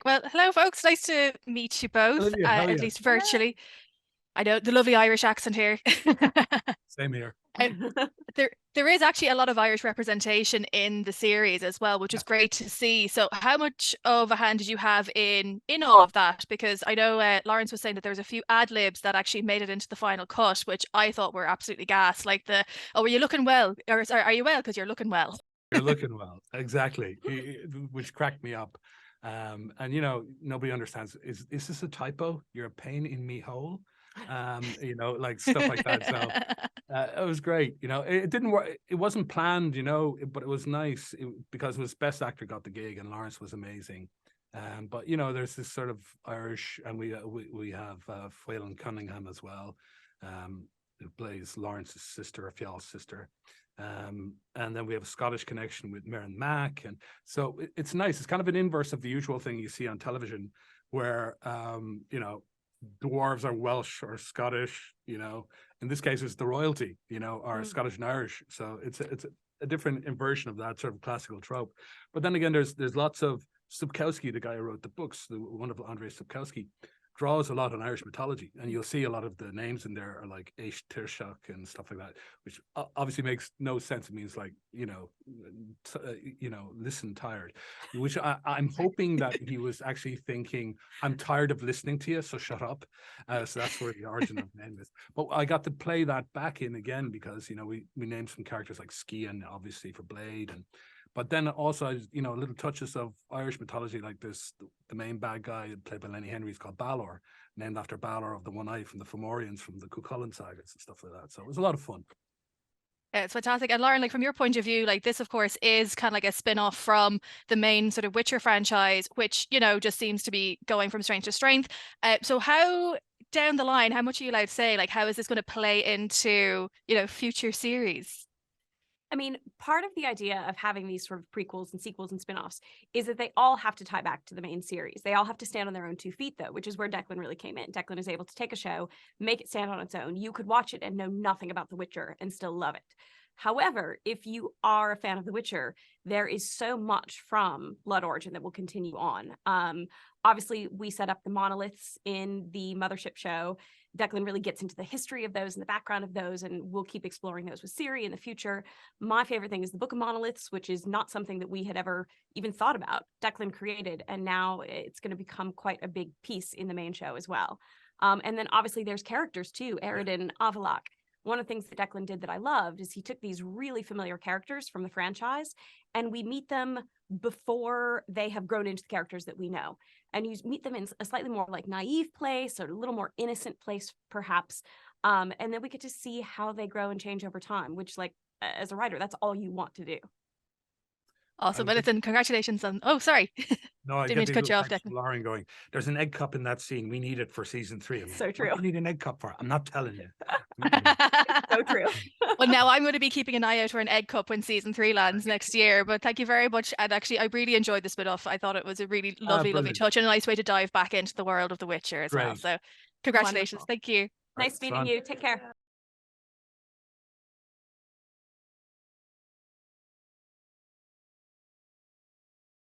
Well, hello, folks. Nice to meet you both, Olivia, at least virtually. I know the lovely Irish accent here. Same here. There is actually a lot of Irish representation in the series as well, which is great to see. So, how much of a hand did you have in all of that? Because I know Lawrence was saying that there was a few ad libs that actually made it into the final cut, which I thought were absolutely gas. Like "Oh, were you looking well?" or "Are you well? Because you're looking well." You're looking well. Exactly. Which cracked me up. And nobody understands. Is this a typo? You're a pain in me hole. Like stuff like that. So it was great. It didn't work. It wasn't planned, but it was nice because it was best actor got the gig, and Lawrence was amazing. But there's this sort of Irish, and we have Phelan Cunningham as well, who plays Lawrence's sister, Fionna's sister. And then we have a Scottish connection with Merrin Mac, and so it's nice. It's kind of an inverse of the usual thing you see on television, where dwarves are Welsh or Scottish. In this case, it's the royalty, are Scottish and Irish. So it's a different inversion of that sort of classical trope. But then again, there's lots of Sapkowski, the guy who wrote the books, the wonderful Andrei Sapkowski, draws a lot on Irish mythology, and you'll see a lot of the names in there are like Aish Tirshak and stuff like that, which obviously makes no sense. It means like listen tired, which I'm hoping that he was actually thinking, I'm tired of listening to you, so shut up. So that's where the origin of the name is. But I got to play that back in again because we named some characters like Skian, obviously, for Blade, but then also, little touches of Irish mythology, like this, the main bad guy played by Lenny Henry is called Balor, named after Balor of the One Eye from the Fomorians, from the Cuchulainn sagas and stuff like that. So it was a lot of fun. Yeah, it's fantastic. And Lauren, like from your point of view, like this, of course, is kind of like a spin-off from the main sort of Witcher franchise, which, just seems to be going from strength to strength. So how down the line, how much are you allowed to say? Like, how is this going to play into, future series? I mean, part of the idea of having these sort of prequels and sequels and spinoffs is that they all have to tie back to the main series. They all have to stand on their own 2 feet, though, which is where Declan really came in. Declan is able to take a show, make it stand on its own. You could watch it and know nothing about The Witcher and still love it. However, if you are a fan of The Witcher, there is so much from Blood Origin that will continue on. Obviously, we set up the monoliths in the Mothership show. Declan really gets into the history of those and the background of those, and we'll keep exploring those with Ciri in the future. My favorite thing is the Book of Monoliths, which is not something that we had ever even thought about. Declan created, and now it's going to become quite a big piece in the main show as well. And then obviously there's characters too, Eridan, Avalok. One of the things that Declan did that I loved is he took these really familiar characters from the franchise, and we meet them before they have grown into the characters that we know. And you meet them in a slightly more like naive place, or a little more innocent place, perhaps. And then we get to see how they grow and change over time, which, like, as a writer, that's all you want to do. Awesome. Well, then congratulations on. Oh, sorry. No, I didn't mean to cut you off, Declan. Lauren going, there's an egg cup in that scene. We need it for season 3. I'm so like, true. What do you need an egg cup for? I'm not telling you. So true. Well, now I'm going to be keeping an eye out for an egg cup when season 3 lands next year. But thank you very much. And actually, I really enjoyed this spin-off. I thought it was a really lovely touch and a nice way to dive back into the world of The Witcher as well. So congratulations. Wonderful. Thank you. Nice meeting you. Take care.